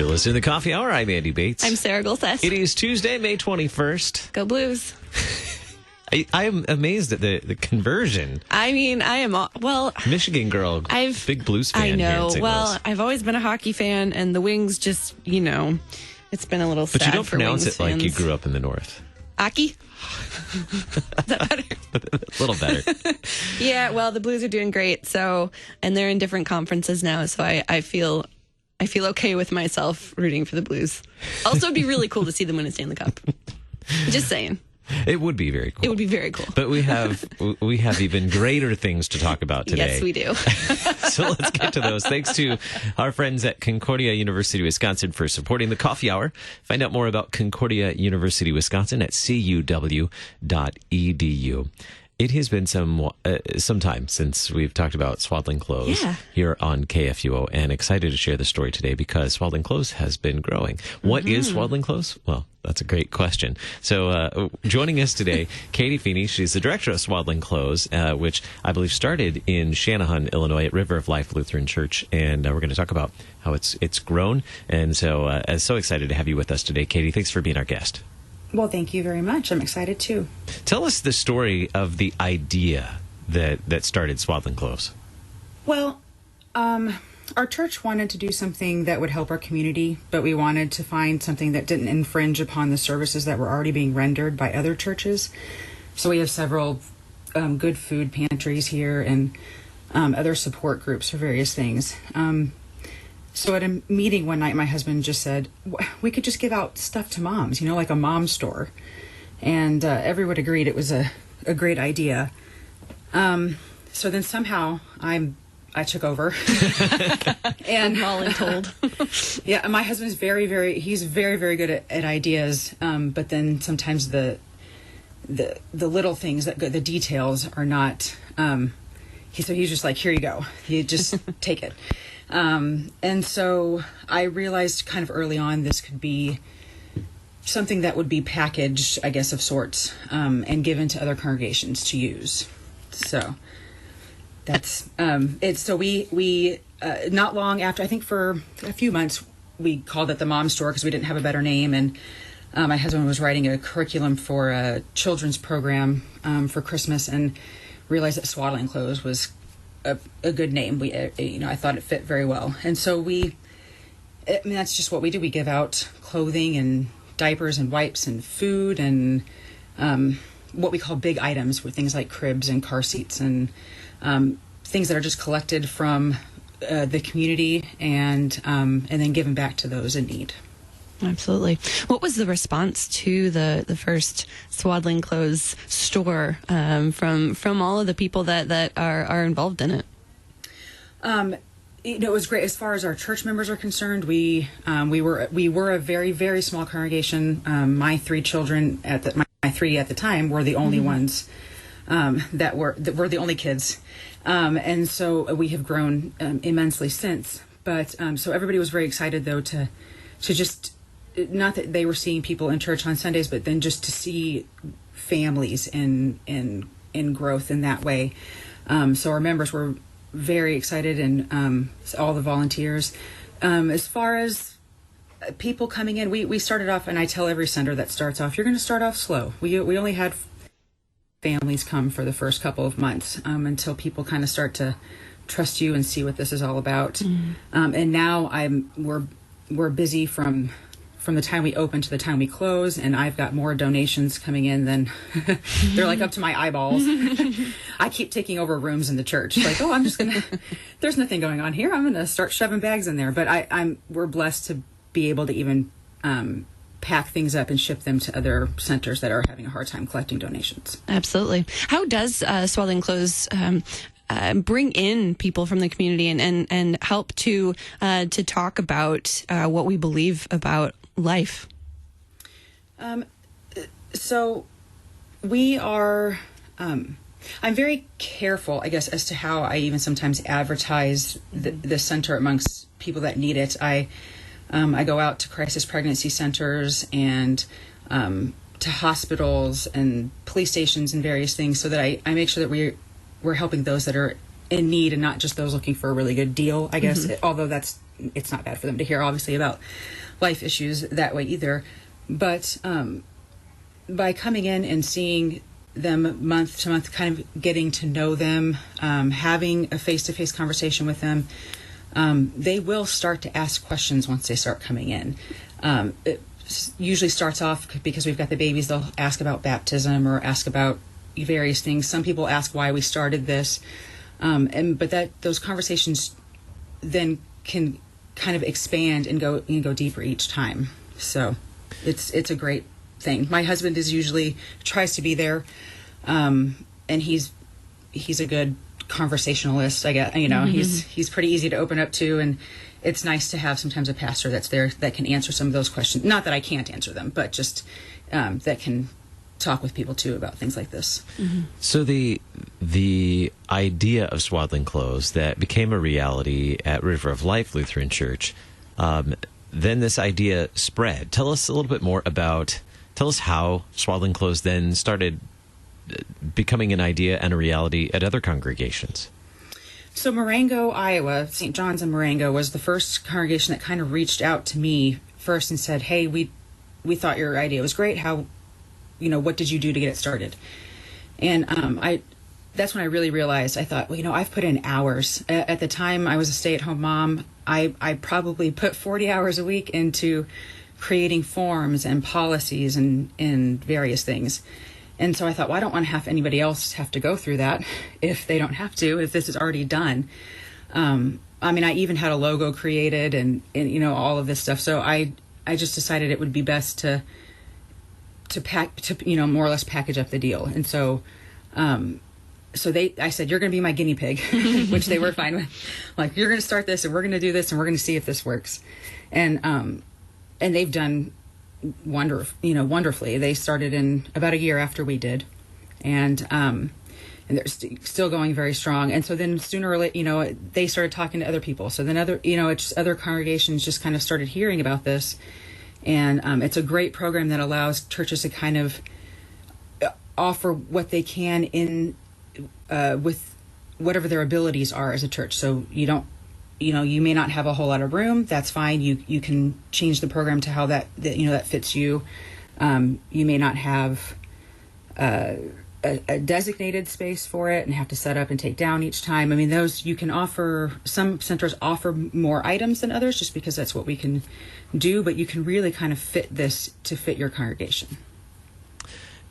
You're listening to the Coffee Hour. I'm Andy Bates. I'm Sarah Golseth. It is Tuesday, May 21st. Go Blues. I am amazed at the conversion. I mean, I am, well... Michigan girl, big Blues fan. I know. Here in St. Well, Louis. I've always been a hockey fan, and the Wings just, it's been a little sad. But you don't for pronounce Wings it like fans. you grew up in the North. Hockey? Is that better? A little better. Yeah, well, the Blues are doing great, and they're in different conferences now, so I feel okay with myself rooting for the Blues. Also, it'd be really cool to see them win a Stanley Cup. Just saying. It would be very cool. It would be very cool. But we have even greater things to talk about today. Yes, we do. So let's get to those. Thanks to our friends at Concordia University, Wisconsin for supporting the Coffee Hour. Find out more about Concordia University, Wisconsin at cuw.edu. It has been some time since we've talked about Swaddling Clothes here on KFUO, and excited to share the story today because Swaddling Clothes has been growing. What is Swaddling Clothes? Well, that's a great question. So joining us today, Katie Fiene. She's the director of Swaddling Clothes, which I believe started in Channahon, Illinois at River of Life Lutheran Church, and we're going to talk about how it's grown. And so I'm so excited to have you with us today, Katie. Thanks for being our guest. Well, thank you very much. I'm excited, too. Tell us the story of the idea that started Swaddling Clothes. Well, our church wanted to do something that would help our community, but we wanted to find something that didn't infringe upon the services that were already being rendered by other churches. So we have several good food pantries here and other support groups for various things. So at a meeting one night, my husband just said, we could just give out stuff to moms, like a mom store. And everyone agreed it was a great idea. So then somehow I took over. And voluntold. Yeah, my husband's he's very, very good at ideas. But then sometimes the little things, the details are not, he's just like, here you go. You just take it. And so I realized kind of early on this could be something that would be packaged, I guess, of sorts, and given to other congregations to use. So that's it. So we not long after, I think for a few months, we called it the Mom Store because we didn't have a better name. And my husband was writing a curriculum for a children's program for Christmas and realized that Swaddling Clothes was a good name. I thought it fit very well. And so that's just what we do. We give out clothing and diapers and wipes and food and what we call big items, with things like cribs and car seats and things that are just collected from the community and then given back to those in need. Absolutely. What was the response to the first Swaddling Clothes store from all of the people that are involved in it? It was great as far as our church members are concerned. We were a very, very small congregation. My three children my three at the time were the only ones that were the only kids, and so we have grown immensely since. But so everybody was very excited though to just. Not that they were seeing people in church on Sundays, but then just to see families in growth in that way. So our members were very excited, and all the volunteers. As far as people coming in, we started off, and I tell every sender that starts off, you're going to start off slow. We only had families come for the first couple of months until people kind of start to trust you and see what this is all about. Mm-hmm. And now we're busy from the time we open to the time we close, and I've got more donations coming in than they're like up to my eyeballs. I keep taking over rooms in the church. Like, there's nothing going on here. I'm gonna start shoving bags in there. But we're blessed to be able to even pack things up and ship them to other centers that are having a hard time collecting donations. Absolutely. How does Swaddling Clothes bring in people from the community and help to talk about what we believe about life? So we are, I'm very careful, I guess, as to how I even sometimes advertise the center amongst people that need it. I go out to crisis pregnancy centers and to hospitals and police stations and various things so that I make sure that we're helping those that are in need and not just those looking for a really good deal, I guess. Although it's not bad for them to hear, obviously, about life issues that way either. But by coming in and seeing them month to month, kind of getting to know them, having a face-to-face conversation with them, they will start to ask questions once they start coming in. It usually starts off because we've got the babies, they'll ask about baptism or ask about various things. Some people ask why we started this. But those conversations then can kind of expand and go deeper each time. So it's a great thing. My husband tries to be there, and he's a good conversationalist. I guess he's pretty easy to open up to, and it's nice to have sometimes a pastor that's there that can answer some of those questions. Not that I can't answer them, but just that can talk with people too about things like this. So the idea of Swaddling Clothes that became a reality at River of Life Lutheran Church, then this idea spread. Tell us a little bit more tell us how Swaddling Clothes then started becoming an idea and a reality at other congregations. So Marengo, Iowa, St. John's in Marengo was the first congregation that kind of reached out to me first and said, hey, we thought your idea was great. What did you do to get it started? And that's when I really realized, I thought, well, I've put in hours. At the time I was a stay-at-home mom, I probably put 40 hours a week into creating forms and policies and various things. And so I thought, well, I don't want to have anybody else have to go through that if they don't have to, if this is already done. I even had a logo created and all of this stuff. So I just decided it would be best to more or less package up the deal. And so I said, you're going to be my guinea pig, which they were fine with. Like, you're going to start this and we're going to do this and we're going to see if this works. And they've done wonderfully. They started in about a year after we did. And they're still going very strong. And so then sooner or later, they started talking to other people. So then other congregations just kind of started hearing about this. And it's a great program that allows churches to kind of offer what they can in with whatever their abilities are as a church. So you may not have a whole lot of room. That's fine. You can change the program to how that fits you. You may not have a designated space for it and have to set up and take down each time. Those you can offer. Some centers offer more items than others just because that's what we can do, but you can really kind of fit this to fit your congregation.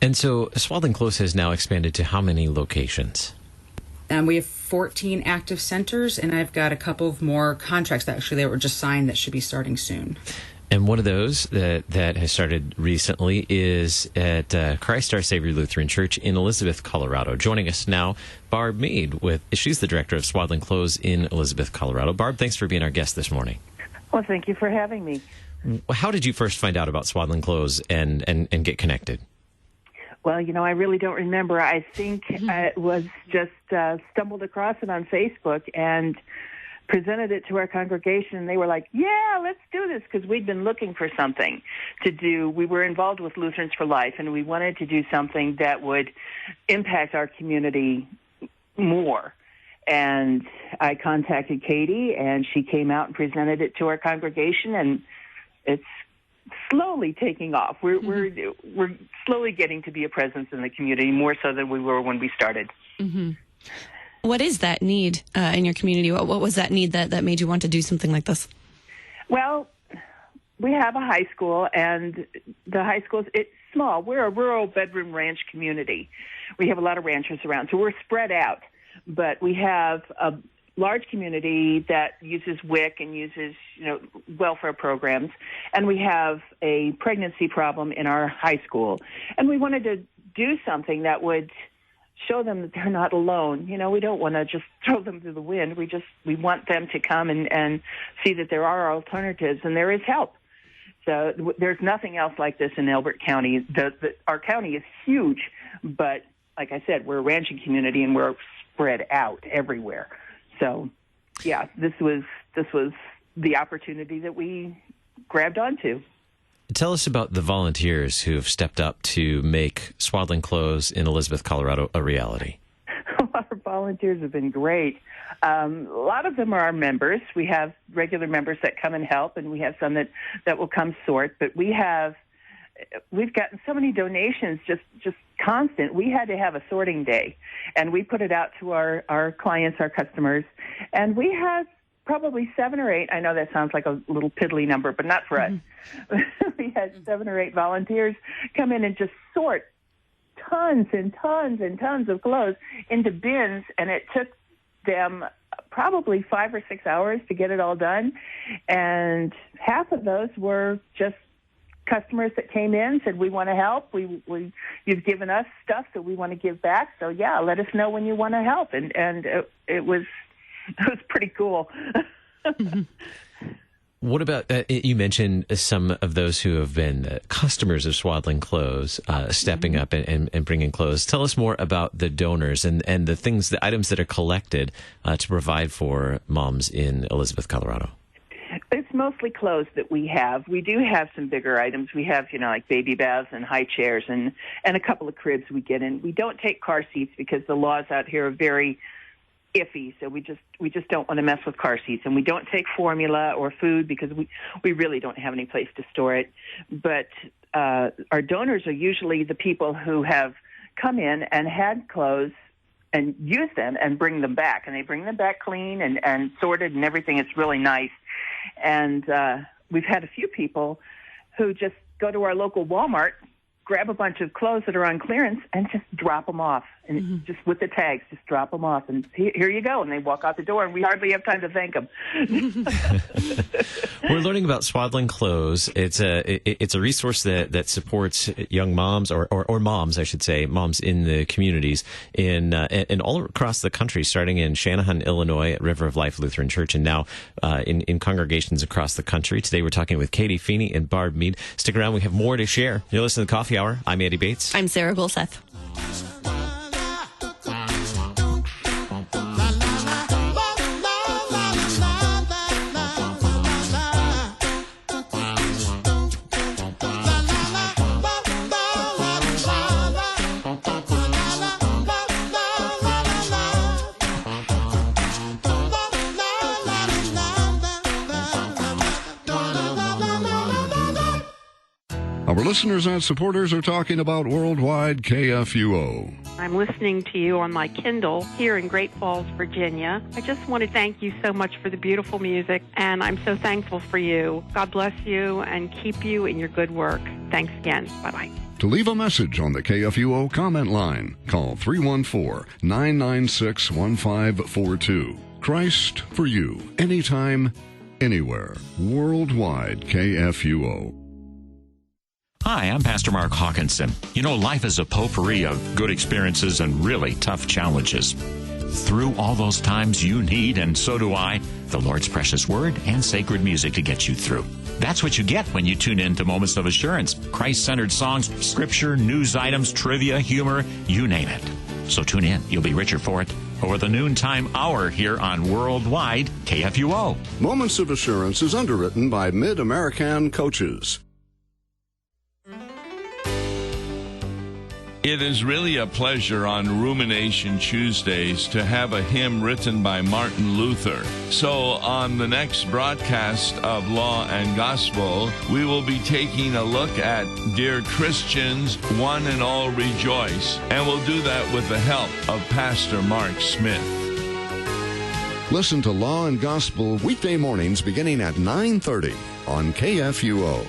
And so Swaddling Clothes has now expanded to how many locations? We have 14 active centers, and I've got a couple of more contracts that were just signed that should be starting soon. And one of those that has started recently is at Christ Our Savior Lutheran Church in Elizabeth, Colorado. Joining us now, Barb Meade. She's the director of Swaddling Clothes in Elizabeth, Colorado. Barb, thanks for being our guest this morning. Well, thank you for having me. How did you first find out about Swaddling Clothes and get connected? Well, I really don't remember. I think I was just stumbled across it on Facebook and presented it to our congregation, and they were like, yeah, let's do this, because we'd been looking for something to do. We were involved with Lutherans for Life, and we wanted to do something that would impact our community more. And I contacted Katie, and she came out and presented it to our congregation, and it's slowly taking off. We're slowly getting to be a presence in the community, more so than we were when we started. Mm-hmm. What is that need in your community? What was that need that made you want to do something like this? Well, we have a high school, and the high school, it's small. We're a rural bedroom ranch community. We have a lot of ranchers around, so we're spread out. But we have a large community that uses WIC and uses, welfare programs, and we have a pregnancy problem in our high school. And we wanted to do something that would show them that they're not alone. We don't want to just throw them to the wind. We want them to come and see that there are alternatives and there is help. So there's nothing else like this in Elbert County. Our county is huge, but like I said, we're a ranching community and we're spread out everywhere. So, yeah, this was the opportunity that we grabbed onto. Tell us about the volunteers who have stepped up to make Swaddling Clothes in Elizabeth, Colorado a reality. Our volunteers have been great. A lot of them are our members. We have regular members that come and help, and we have some that will come sort. But we've gotten so many donations, just constant. We had to have a sorting day, and we put it out to our clients, our customers, and we have probably 7 or 8. I know that sounds like a little piddly number, but not for us. We had 7 or 8 volunteers come in and just sort tons and tons and tons of clothes into bins, and it took them probably 5 or 6 hours to get it all done. And half of those were just customers that came in, said, we want to help. You've given us stuff, so we want to give back. So yeah, let us know when you want to help. And it was pretty cool. What about, you mentioned some of those who have been customers of Swaddling Clothes stepping up and bringing clothes. Tell us more about the donors and the items that are collected to provide for moms in Elizabeth, Colorado. It's mostly clothes that we have. We do have some bigger items. We have, like baby baths and high chairs and a couple of cribs we get in. We don't take car seats because the laws out here are very iffy, so we just don't want to mess with car seats. And we don't take formula or food because we really don't have any place to store it. But our donors are usually the people who have come in and had clothes and use them and bring them back. And they bring them back clean and sorted and everything. It's really nice. And we've had a few people who just go to our local Walmart, grab a bunch of clothes that are on clearance, and just drop them off. And just with the tags, just drop them off. And here you go. And they walk out the door, and we hardly have time to thank them. We're learning about Swaddling Clothes. It's a resource that supports young moms, or moms, I should say, moms in the communities in all across the country, starting in Channahon, Illinois, at River of Life Lutheran Church, and now in congregations across the country. Today we're talking with Katie Fiene and Barb Meade. Stick around. We have more to share. You're listening to the Coffee Hour. I'm Andy Bates. I'm Sarah Gulseth. Our listeners and supporters are talking about Worldwide KFUO. I'm listening to you on my Kindle here in Great Falls, Virginia. I just want to thank you so much for the beautiful music, and I'm so thankful for you. God bless you and keep you in your good work. Thanks again. Bye-bye. To leave a message on the KFUO comment line, call 314-996-1542. Christ for you, anytime, anywhere. Worldwide KFUO. Hi, I'm Pastor Mark Hawkinson. You know, life is a potpourri of good experiences and really tough challenges. Through all those times, you need, and so do I, the Lord's precious word and sacred music to get you through. That's what you get when you tune in to Moments of Assurance. Christ-centered songs, scripture, news items, trivia, humor, you name it. So tune in. You'll be richer for it. Over the noontime hour here on Worldwide KFUO. Moments of Assurance is underwritten by Mid-American Coaches. It is really a pleasure on Rumination Tuesdays to have a hymn written by Martin Luther. So on the next broadcast of Law and Gospel, we will be taking a look at Dear Christians, One and All Rejoice, and we'll do that with the help of Pastor Mark Smith. Listen to Law and Gospel weekday mornings beginning at 9:30 on KFUO.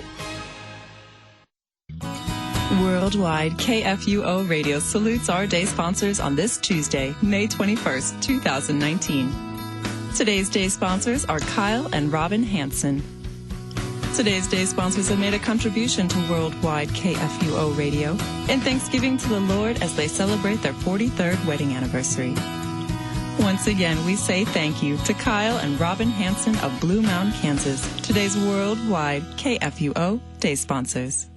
Worldwide KFUO Radio salutes our day sponsors on this Tuesday, May 21st, 2019. Today's day sponsors are Kyle and Robin Hansen. Today's day sponsors have made a contribution to Worldwide KFUO Radio in thanksgiving to the Lord as they celebrate their 43rd wedding anniversary. Once again, we say thank you to Kyle and Robin Hansen of Blue Mound, Kansas, today's Worldwide KFUO day sponsors.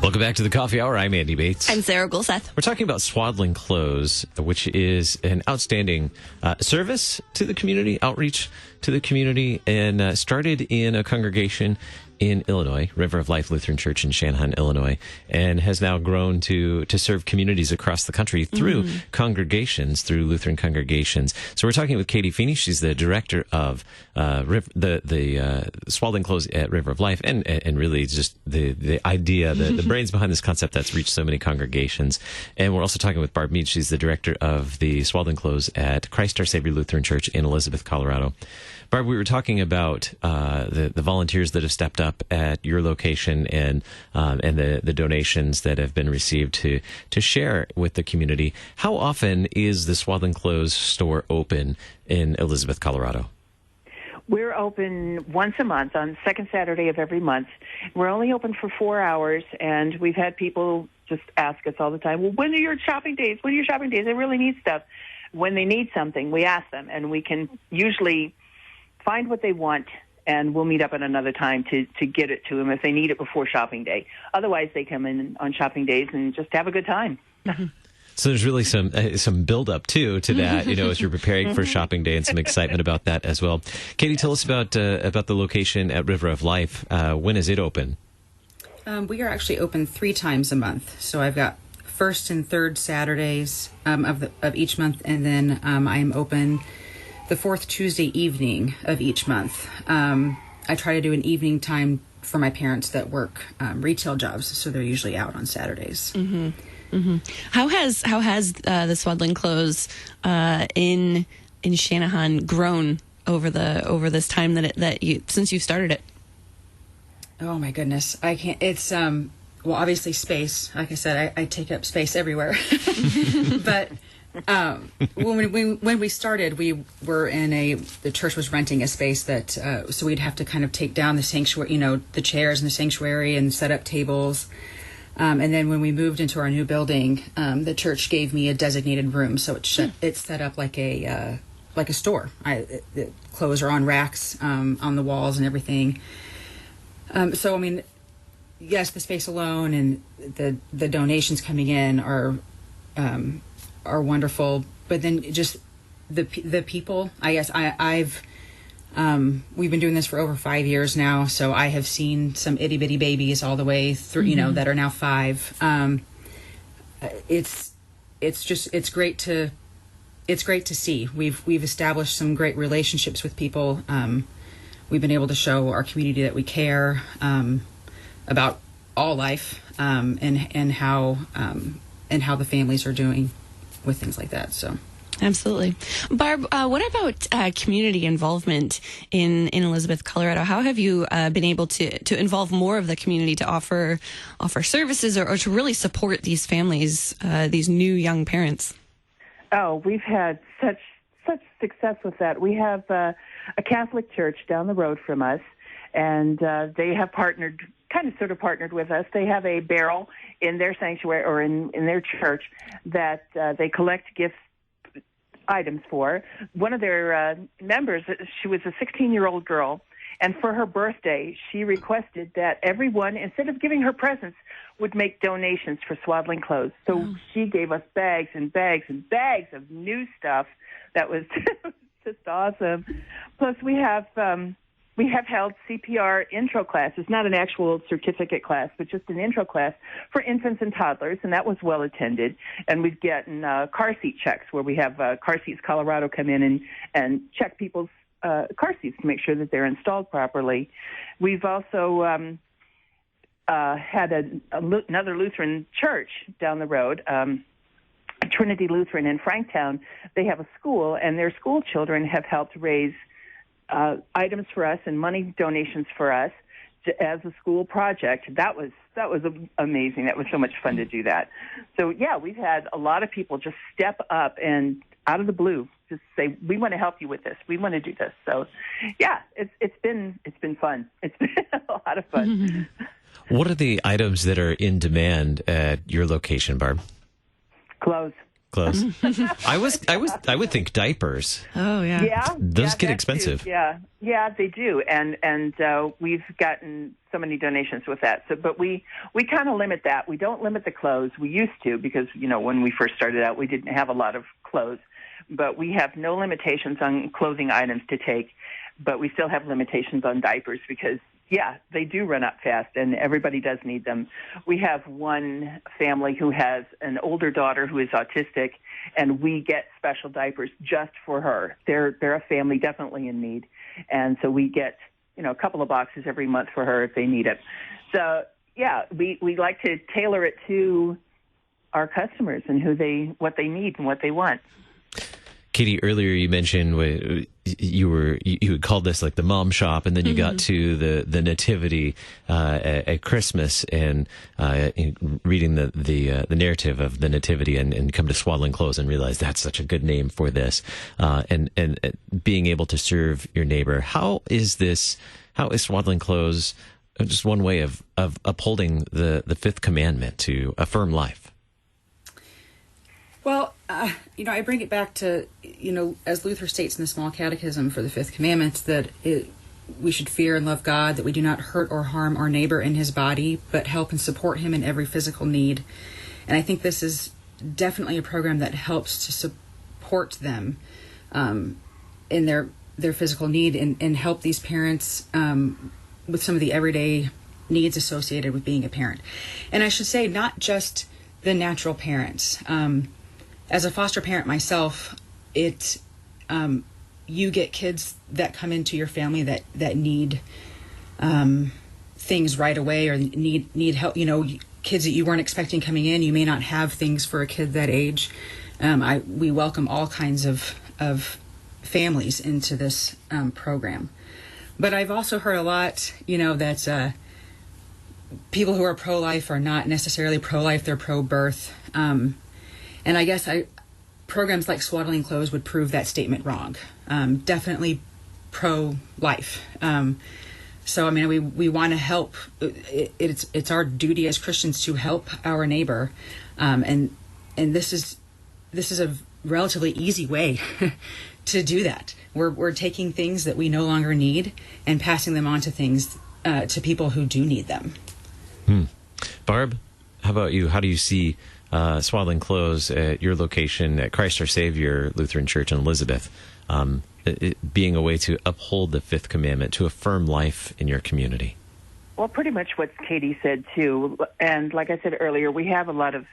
Welcome back to the Coffee Hour. I'm Andy Bates. I'm Sarah Gulseth. We're talking about Swaddling Clothes, which is an outstanding service to the community, outreach to the community, and started in a congregation in Illinois, River of Life Lutheran Church in Channahon, Illinois, and has now grown to serve communities across the country through congregations, through Lutheran congregations. So we're talking with Katie Fiene. She's the director of the Swaddling Clothes at River of Life, and really just the idea, the brains behind this concept that's reached so many congregations. And we're also talking with Barb Meade. She's the director of the Swaddling Clothes at Our Savior Lutheran Church in Elizabeth, Colorado. Barb, we were talking about the volunteers that have stepped up at your location and the donations that have been received to share with the community. How often is the Swaddling Clothes store open in Elizabeth, Colorado? We're open once a month on the second Saturday of every month. We're only open for 4 hours, and we've had people just ask us all the time, well, when are your shopping days? When are your shopping days? I really need stuff. When they need something, we ask them, and we can usually find what they want, and we'll meet up at another time to get it to them if they need it before shopping day. Otherwise, they come in on shopping days and just have a good time. So there's really some build up to that, as you're preparing for shopping day, and some excitement about that as well. Katie, tell us about the location at River of Life. When is it open? We are actually open 3 times a month. So I've got first and third Saturdays of each month, and then I am open the fourth Tuesday evening of each month. I try to do an evening time for my parents that work retail jobs, so they're usually out on Saturdays. Mm-hmm. Mm-hmm. How has the Swaddling Clothes in Channahon grown over this time since you started it? Oh my goodness, I can't. It's well, obviously space. Like I said, I take up space everywhere. But when we started, we were the church was renting a space that so we'd have to kind of take down the sanctuary, the chairs in the sanctuary, and set up tables. And then when we moved into our new building, the church gave me a designated room, so it's set up like a store. The clothes are on racks on the walls and everything. So I mean, yes, the space alone and the donations coming in are wonderful, but then just the people. I guess we've been doing this for over 5 years now, so I have seen some itty bitty babies all the way through, that are now 5. It's great to see. We've established some great relationships with people. We've been able to show our community that we care about all life, and how the families are doing with things like that. So. Absolutely. Barb, what about community involvement in Elizabeth, Colorado? How have you been able to involve more of the community to offer services or to really support these families, these new young parents? Oh, we've had such success with that. We have a Catholic church down the road from us, and they have partnered with us. They have a barrel in their sanctuary or in their church that they collect gifts items for. One of their members, she was a 16-year-old girl, and for her birthday, she requested that everyone, instead of giving her presents, would make donations for Swaddling Clothes. So she gave us bags and bags and bags of new stuff. That was just awesome. Plus, we have held CPR intro classes, not an actual certificate class, but just an intro class for infants and toddlers, and that was well attended. And we've gotten car seat checks where we have Car Seats Colorado come in and check people's car seats to make sure that they're installed properly. We've also had another Lutheran church down the road, Trinity Lutheran in Franktown. They have a school, and their school children have helped raise items for us and money donations for us as a school project. That was amazing. That was so much fun to do that. So yeah, we've had a lot of people just step up and out of the blue just say, we want to help you with this. We want to do this. So yeah, it's been fun. It's been a lot of fun. What are the items that are in demand at your location, Barb? Clothes. I would think diapers. Oh yeah. Yeah. Those get expensive. Too. Yeah, they do. And we've gotten so many donations with that. So, but we kind of limit that. We don't limit the clothes. We used to because when we first started out, we didn't have a lot of clothes. But we have no limitations on clothing items to take. But we still have limitations on diapers because Yeah, they do run up fast, and everybody does need them. We have one family who has an older daughter who is autistic, and we get special diapers just for her. They're a family definitely in need, and so we get a couple of boxes every month for her if they need it. So yeah, we like to tailor it to our customers and what they need and what they want. Katie, earlier you mentioned you had called this like the mom shop, and then you got to the nativity at Christmas, and reading the narrative of the nativity, and come to Swaddling Clothes and realize that's such a good name for this, and being able to serve your neighbor. How is Swaddling Clothes just one way of upholding the fifth commandment to affirm life? Well, I bring it back to, as Luther states in the Small Catechism for the Fifth Commandment, that we should fear and love God, that we do not hurt or harm our neighbor in his body, but help and support him in every physical need. And I think this is definitely a program that helps to support them in their physical need, and help these parents with some of the everyday needs associated with being a parent. And I should say, not just the natural parents. As a foster parent myself, you get kids that come into your family that need things right away, or need help. Kids that you weren't expecting coming in. You may not have things for a kid that age. We welcome all kinds of families into this program. But I've also heard a lot, that people who are pro-life are not necessarily pro-life; they're pro-birth. And I guess programs like Swaddling Clothes would prove that statement wrong. Definitely pro-life. So, we want to help. It's our duty as Christians to help our neighbor. And this is a relatively easy way to do that. We're taking things that we no longer need and passing them on to people who do need them. Barb, how about you? How do you see Swaddling Clothes at your location at Christ Our Savior Lutheran Church in Elizabeth it being a way to uphold the fifth commandment, to affirm life in your community? Well, pretty much what Katie said, too. And like I said earlier, we have a lot of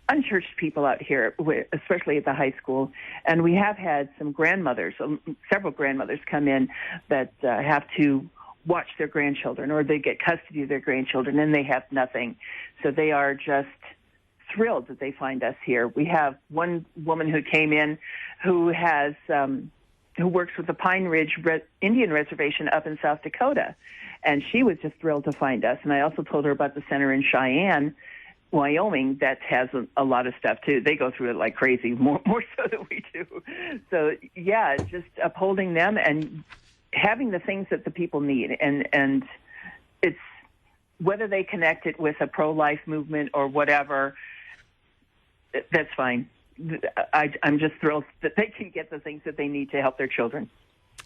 unchurched people out here, especially at the high school. And we have had some grandmothers, several grandmothers come in that have to watch their grandchildren, or they get custody of their grandchildren, and they have nothing. So they are just thrilled that they find us here. We have one woman who came in who has who works with the Pine Ridge Indian Reservation up in South Dakota, and she was just thrilled to find us. And I also told her about the center in Cheyenne, Wyoming, that has a lot of stuff too. They go through it like crazy, more so than we do. So yeah, just upholding them and having the things that the people need, and it's whether they connect it with a pro-life movement or whatever. That's fine. I'm just thrilled that they can get the things that they need to help their children.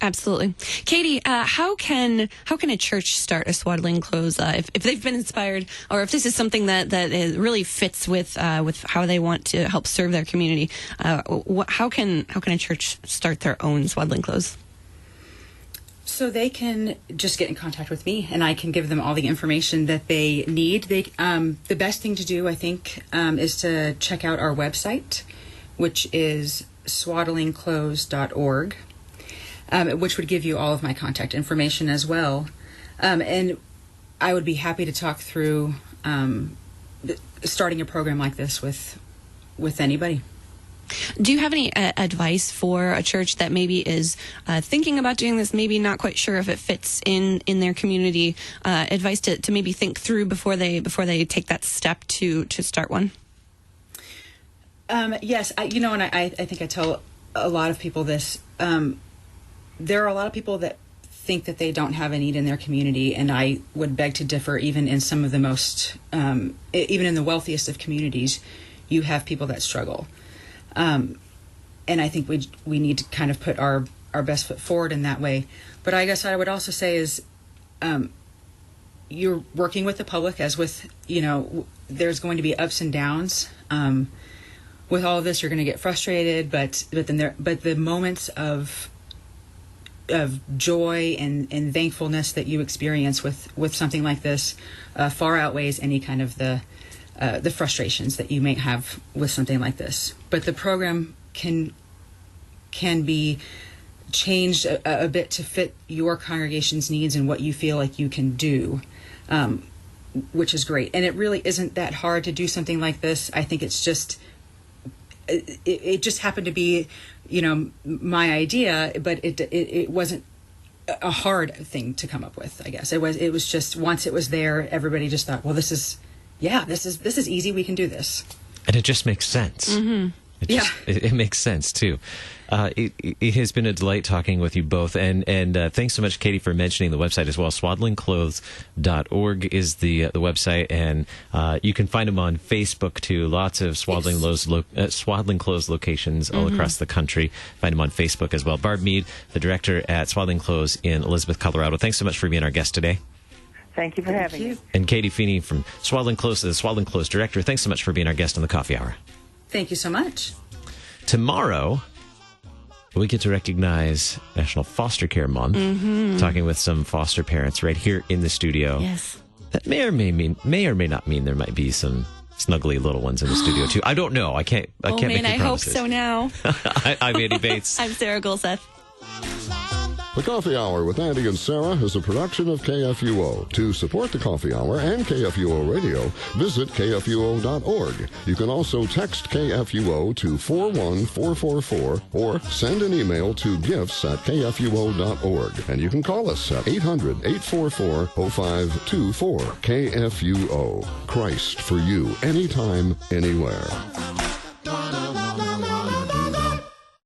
Absolutely. Katie, how can a church start a Swaddling Clothes if they've been inspired, or if this is something that really fits with how they want to help serve their community? How can a church start their own Swaddling Clothes? So they can just get in contact with me, and I can give them all the information that they need. The best thing to do, I think, is to check out our website, which is swaddlingclothes.org, which would give you all of my contact information as well. And I would be happy to talk through starting a program like this with anybody. Do you have any advice for a church that maybe is thinking about doing this, maybe not quite sure if it fits in their community? Advice to maybe think through before they take that step to start one? Yes, I think I tell a lot of people this. There are a lot of people that think that they don't have a need in their community, and I would beg to differ. Even in some of the most, even in the wealthiest of communities, you have people that struggle. And I think we need to kind of put our best foot forward in that way. But I guess I would also say is, you're working with the public, as with, there's going to be ups and downs. With all of this, you're going to get frustrated, but the moments of joy and thankfulness that you experience with something like this far outweighs any kind of the frustrations that you may have with something like this. But the program can be changed a bit to fit your congregation's needs and what you feel like you can do, which is great. And it really isn't that hard to do something like this. I think it's just it just happened to be, my idea, but it wasn't a hard thing to come up with. I guess it was just, once it was there, everybody just thought, well, this is easy. We can do this, and it just makes sense. Mm-hmm. It makes sense too. It has been a delight talking with you both, and thanks so much, Katie, for mentioning the website as well. swaddlingclothes.org is the website, and you can find them on Facebook too. Lots of Swaddling Clothes locations all across the country. Find them on Facebook as well. Barb Meade, the director at Swaddling Clothes in Elizabeth, Colorado. Thanks so much for being our guest today. Thank you for having me. And Katie Fiene from Swaddling Clothes, the Swaddling Clothes director. Thanks so much for being our guest on the Coffee Hour. Thank you so much. Tomorrow, we get to recognize National Foster Care Month, talking with some foster parents right here in the studio. Yes. That may or may not mean there might be some snuggly little ones in the studio too. I don't know. I can't make any promises. I hope so now. I'm Andy Bates. I'm Sarah Gulseth. The Coffee Hour with Andy and Sarah is a production of KFUO. To support the Coffee Hour and KFUO Radio, visit KFUO.org. You can also text KFUO to 41444 or send an email to gifts@KFUO.org. And you can call us at 800-844-0524. KFUO. Christ for you, anytime, anywhere.